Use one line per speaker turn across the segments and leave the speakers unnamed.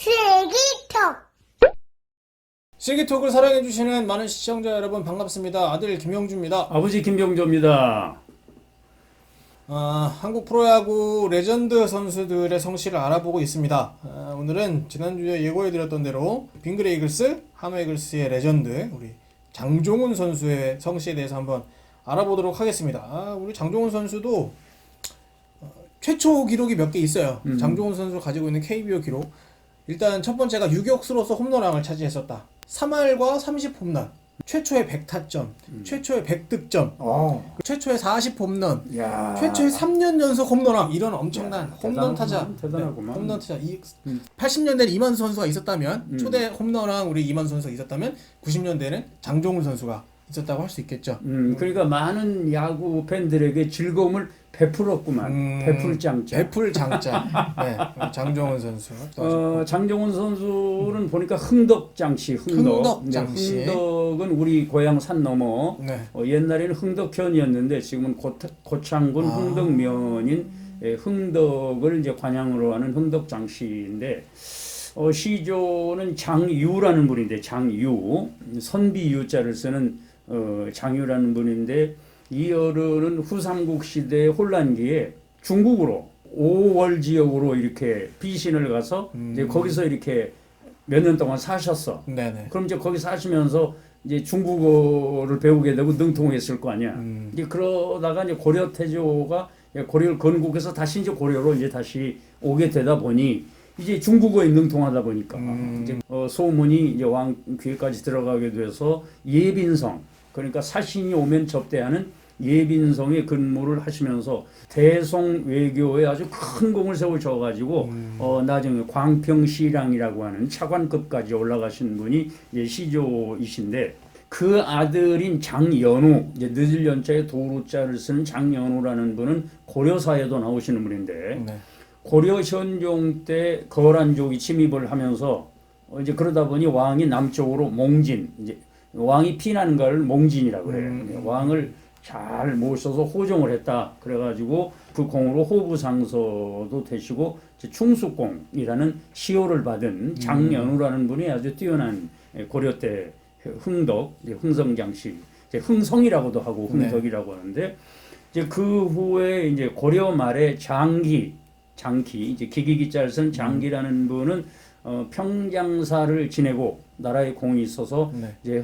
슬기톡.
슬기톡을 사랑해주시는 많은 시청자 여러분 반갑습니다. 아들 김영주입니다.
아버지 김병조입니다.
한국 프로야구 레전드 선수들의 성씨를 알아보고 있습니다. 오늘은 지난주에 예고해드렸던 대로 빙그레 이글스, 한화 이글스의 레전드 우리 장종훈 선수의 성씨에 대해서 한번 알아보도록 하겠습니다. 우리 장종훈 선수도 최초 기록이 몇 개 있어요. 장종훈 선수가 가지고 있는 KBO 기록. 일단 첫 번째가 유격수로서 홈런왕을 차지했었다. 3할과 30홈런, 최초의 100타점, 최초의 100득점, 최초의 40홈런,
야.
최초의 3년 연속 홈런왕. 이런 엄청난 홈런 타자.
대단하구만.
홈런 타자. 80년대는 이만수 선수가 있었다면, 초대 홈런왕 우리 이만수 선수가 있었다면 90년대는 장종훈 선수가 있었다고 할 수 있겠죠.
그러니까 많은 야구 팬들에게 즐거움을 베풀었구만. 베풀장자.
베풀장자. 네, 장종훈 선수.
장종훈 선수는 보니까 흥덕장씨.
흥덕장씨.
네, 흥덕은 우리 고향 산 넘어.
네.
옛날에는 흥덕현이었는데 지금은 고창군 흥덕면인 흥덕을 이제 관양으로 하는 흥덕장씨인데. 시조는 장유라는 분인데, 장유, 선비유자를 쓰는 장유라는 분인데, 이 어른은 후삼국 시대 혼란기에 중국으로 5월 지역으로 이렇게 비신을 가서 이제 거기서 이렇게 몇 년 동안 사셨어.
네네.
그럼 이제 거기 사시면서 이제 중국어를 배우게 되고 능통했을 거 아니야. 이제 그러다가 이제 고려 태조가 고려를 건국해서 다시 이제 고려로 이제 다시 오게 되다 보니 이제 중국어에 능통하다 보니까 이제 소문이 이제 왕 귀에까지 들어가게 돼서 예빈성, 그러니까 사신이 오면 접대하는 예빈성에 근무를 하시면서 대송 외교에 아주 큰 공을 세우셔가지고 나중에 광평시랑이라고 하는 차관급까지 올라가신 분이 이제 시조이신데, 그 아들인 장연우, 이제 늦을 연자에 도루자를 쓰는 장연우라는 분은 고려사에도 나오시는 분인데.
네.
고려 현종 때 거란족이 침입을 하면서 이제 그러다 보니 왕이 남쪽으로 몽진, 이제 왕이 피난 걸 몽진이라고 그래요. 왕을 잘 모셔서 호종을 했다. 그래가지고 그 공으로 호부상서도 되시고 충수공이라는 시호를 받은 장연우라는 분이 아주 뛰어난 고려 때 흥덕, 흥성장씨, 흥성이라고도 하고 흥덕이라고 하는데, 이제 그 후에 이제 고려 말에 장기, 이제 기기기자를 쓴 장기라는 분은 평장사를 지내고 나라에 공이 있어서 이제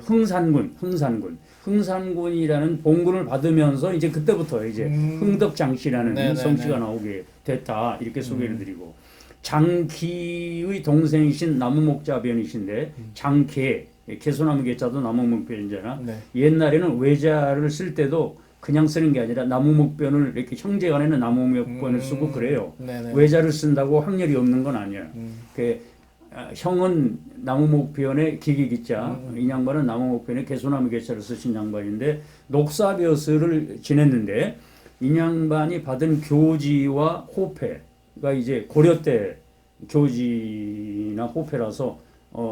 흥산군이라는 봉군을 받으면서 이제 그때부터 이제 흥덕장씨라는 성씨가 나오게 됐다, 이렇게 소개를 드리고, 장기의 동생이신 나무목자변이신데, 장계, 개소나무 개자도 나무목변이잖아. 옛날에는 외자를 쓸 때도 그냥 쓰는 게 아니라 나무목변을 이렇게 형제간에는 나무목변을 쓰고 그래요. 외자를 쓴다고 확률이 없는 건 아니야. 형은 나무목변에 기기기자, 이 양반은 나무목변에 개소나무 개자를 쓰신 양반인데, 녹사벼슬을 지냈는데, 이 양반이 받은 교지와 호패가 이제 고려 때 교지나 호패라서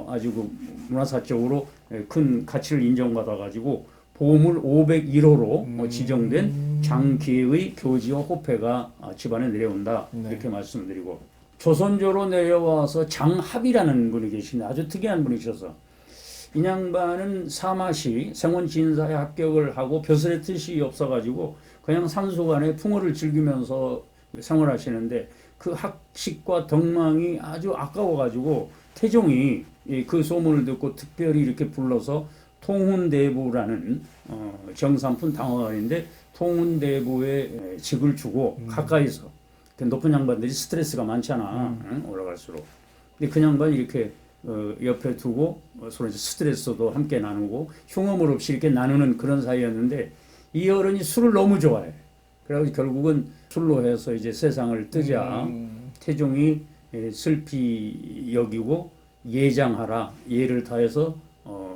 아주 그 문화사적으로 큰 가치를 인정받아가지고 보물 501호로 지정된 장기의 교지와 호패가 집안에 내려온다, 이렇게 말씀드리고, 조선조로 내려와서 장합이라는 분이 계신데 아주 특이한 분이셔서, 이 양반은 사마시 생원진사에 합격을 하고 벼슬의 뜻이 없어가지고 그냥 산수간에 풍어를 즐기면서 생활하시는데, 그 학식과 덕망이 아주 아까워가지고 태종이 그 소문을 듣고 특별히 이렇게 불러서 통훈대부라는 정삼품 당화관인데 통훈대부에 직을 주고 가까이서, 높은 양반들이 스트레스가 많잖아, 올라갈수록. 근데 그 양반이 이렇게 옆에 두고 서로 스트레스도 함께 나누고 흉엄을 없이 이렇게 나누는 그런 사이였는데, 이 어른이 술을 너무 좋아해. 그래가지고 결국은 술로 해서 이제 세상을 뜨자 태종이 슬피 여기고 예장하라, 예를 다해서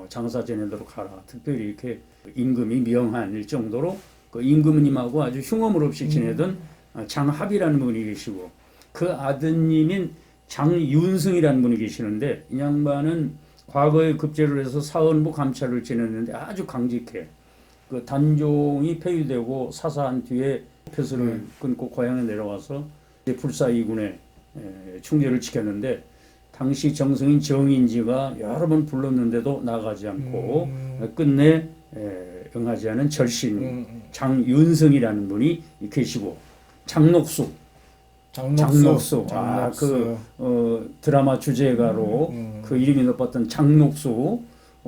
장사 지내도록 하라. 특별히 이렇게 임금이 명한 정도로 그 임금님하고 아주 흉엄을 없이 지내던 장합이라는 분이 계시고, 그 아드님인 장윤승이라는 분이 계시는데, 이 양반은 과거에 급제를 해서 사헌부 감찰을 지냈는데 아주 강직해. 그 단종이 폐위되고 사사한 뒤에 표수를 끊고 고향에 내려와서 불사이군에 충절을 지켰는데, 당시 정성인 정인지가 여러 번 불렀는데도 나가지 않고 끝내 응하지 않은 절신 장윤성이라는 분이 계시고 장녹수 드라마 주제가로 그 이름이 높았던 장녹수.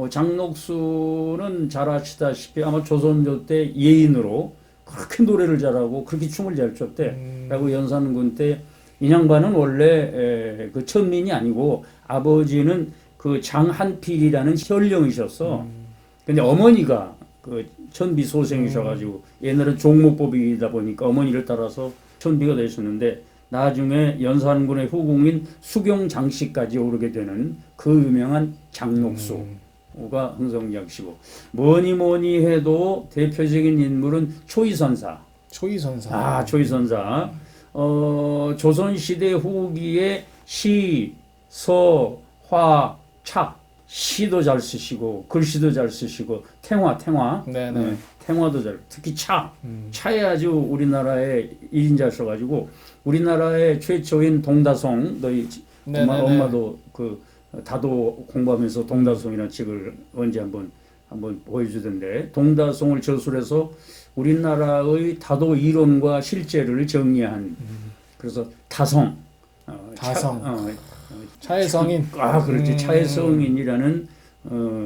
장녹수는 잘 아시다시피 아마 조선조 때 예인으로 그렇게 노래를 잘하고 그렇게 춤을 잘 췄대. 그리고 연산군 때 인양반은 원래 그 천민이 아니고 아버지는 그 장한필이라는 현령이셨어. 근데 어머니가 그 천비 소생이셔가지고 옛날에 종목법이다 보니까 어머니를 따라서 천비가 되셨는데 나중에 연산군의 후궁인 수경장씨까지 오르게 되는 그 유명한 장녹수가 흥성장씨고 뭐니 해도 대표적인 인물은 초이선사. 초이선사. 조선시대 후기에 시, 서, 화, 차. 시도 잘 쓰시고 글씨도 잘 쓰시고 탱화 탱화도 잘 특히 차에 아주 우리나라의 1인자셔가지고 우리나라의 최초인 동다송 너희 엄마도 그 다도 공부하면서 동다송이라는 책을 언제 한번 보여주던데 동다송을 저술해서 우리나라의 다도 이론과 실제를 정리한 그래서 다성
차의 성인.
그렇지. 차의 성인이라는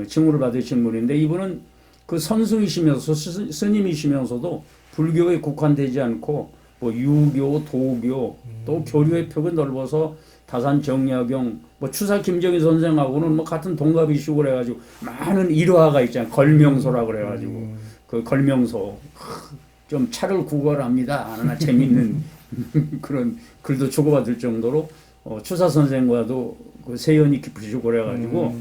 칭호를 받으신 분인데 이분은 그 선수이시면서 스님이시면서도 불교에 국한되지 않고 뭐 유교, 도교 또 교류의 폭은 넓어서 다산 정약용 뭐 추사 김정희 선생하고는 뭐 같은 동갑이시고 그래가지고 많은 일화가 있잖아요. 걸명소라 그래가지고 그 걸명소 좀 차를 구걸합니다. 하나 재밌는 그런 글도 주고받을 정도로 추사 선생과도 그 세연이 깊으시고 그래가지고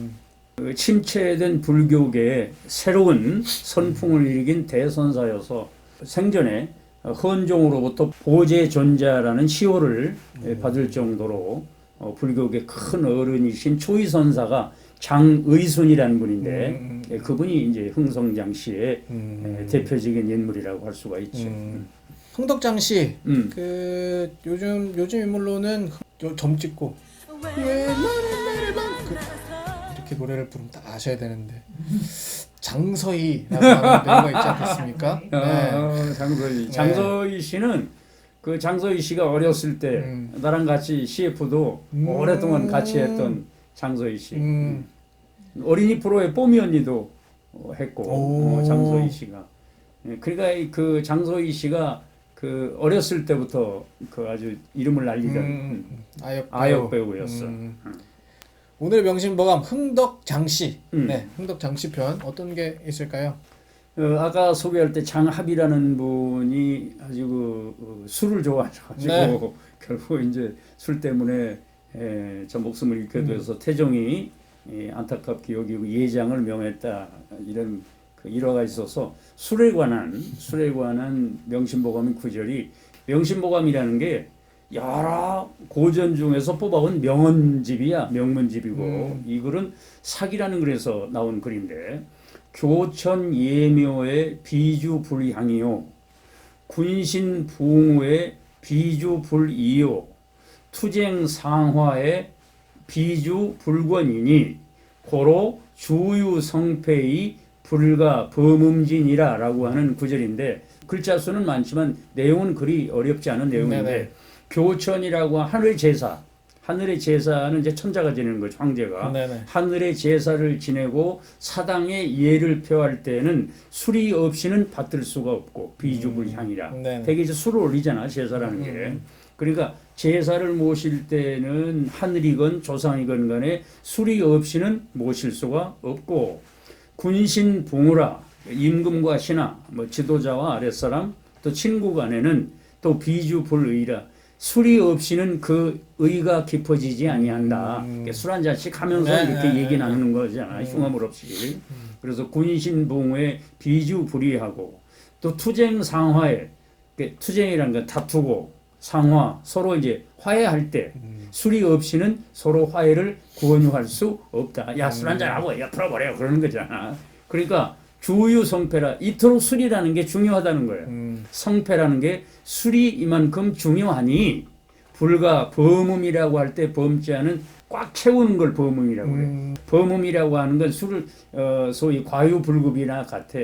그 침체된 불교계에 새로운 선풍을 일으킨 대선사여서 생전에 헌종으로부터 보제존자라는 시호를 받을 정도로 불교계 큰 어른이신 초이선사가 장의순이라는 분인데 그분이 이제 흥성장씨의 대표적인 인물이라고 할 수가 있죠.
흥덕장씨 그 요즘 인물로는 점 찍고 이렇게 노래를 부르면 다 아셔야 되는데 장서희라고 하는 배우가 있지 않겠습니까?
장서희. 장서희 씨는 그 장서희 씨가 어렸을 때 나랑 같이 CF도 오랫동안 같이 했던 장서희 씨. 어린이 프로에 뽀미 언니도 했고 장서희 씨가. 그러니까 그 장서희 씨가 그 어렸을 때부터 그 아주 이름을 날리던 아역 배우였어.
오늘의 명심보감 흥덕장씨. 네, 흥덕장씨 편 어떤 게 있을까요?
아까 소개할 때 장합이라는 분이 아주 그 술을 좋아하셔가지고 결국 이제 술 때문에 저 목숨을 잃게 돼서 태종이 안타깝게 여기고 예장을 명했다 이런 그 일화가 있어서 술에 관한 명심보감의 구절이 명심보감이라는 게 여러 고전 중에서 뽑아온 명언집이야. 명문집이고 이 글은 사기라는 글에서 나온 글인데 교천 예묘의 비주불향이요 군신 붕우의 비주불이요 투쟁 상화의 비주불권이니 고로 주유성패의 불가 범음진이라 라고 하는 구절인데 글자 수는 많지만 내용은 그리 어렵지 않은 내용인데 교천이라고 하늘의 제사는 이제 천자가 지내는 거죠. 황제가 하늘의 제사를 지내고 사당의 예를 표할 때는 술이 없이는 받들 수가 없고 비주불향이라 되게 이제 술을 올리잖아 제사라는 게. 그러니까 제사를 모실 때는 하늘이건 조상이건 간에 술이 없이는 모실 수가 없고 군신 붕우라 임금과 신하 뭐 지도자와 아랫사람 또 친구 간에는 또 비주불의라 술이 없이는 그 의가 깊어지지 아니한다. 술 한 잔씩 하면서 이렇게 얘기 나누는 거잖아. 흉화물 없이. 그래서 군신붕의 비주불이하고 또 투쟁상화에 투쟁이라는 건 다투고 상화 서로 이제 화해할 때 술이 없이는 서로 화해를 구원할 수 없다. 야, 술 한 잔 하고 야 풀어버려 그러는 거잖아. 그러니까 주유 성패라 이토록 술이라는 게 중요하다는 거예요. 성패라는 게 술이 이만큼 중요하니 불가 범음이라고 할 때 범자는 꽉 채우는 걸 범음이라고 그래요. 범음이라고 하는 건 술을 소위 과유불급이나 같아.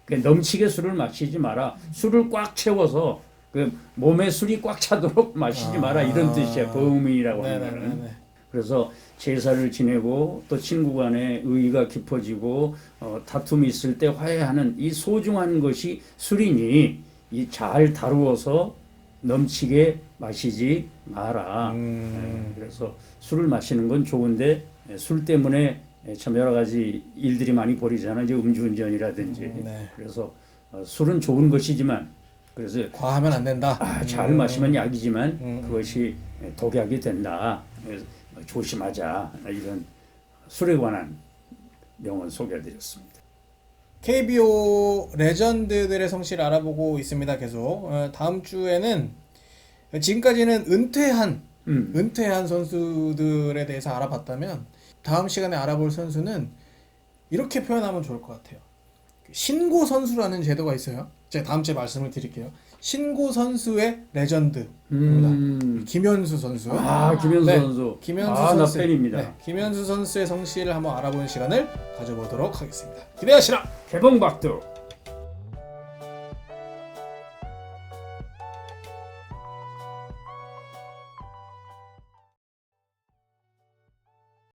그러니까 넘치게 술을 마시지 마라. 술을 꽉 채워서 그 몸에 술이 꽉 차도록 마시지 마라 이런 뜻이야. 범음이라고 하는 거는.
네네네.
그래서 제사를 지내고 또 친구 간에 의의가 깊어지고 다툼이 있을 때 화해하는 이 소중한 것이 술이니 이 잘 다루어서 넘치게 마시지 마라. 그래서 술을 마시는 건 좋은데 술 때문에 참 여러 가지 일들이 많이 벌이잖아요. 이제 음주운전이라든지.
네.
그래서 술은 좋은 것이지만 그래서
과하면 안 된다.
잘 마시면 약이지만 그것이 독약이 된다. 그래서 조심하자. 이런 술에 관한 명언 소개해드렸습니다.
KBO 레전드들의 성씨를 알아보고 있습니다. 계속 다음 주에는 지금까지는 은퇴한 선수들에 대해서 알아봤다면 다음 시간에 알아볼 선수는 이렇게 표현하면 좋을 것 같아요. 신고 선수라는 제도가 있어요. 제가 다음 주에 말씀을 드릴게요. 신고 선수의 레전드입니다. 김현수 선수.
김현수
네,
선수.
김현수
나
선수.
팬입니다.
네, 김현수 선수의 성씨를 한번 알아보는 시간을 가져보도록 하겠습니다. 기대하시라.
개봉박두.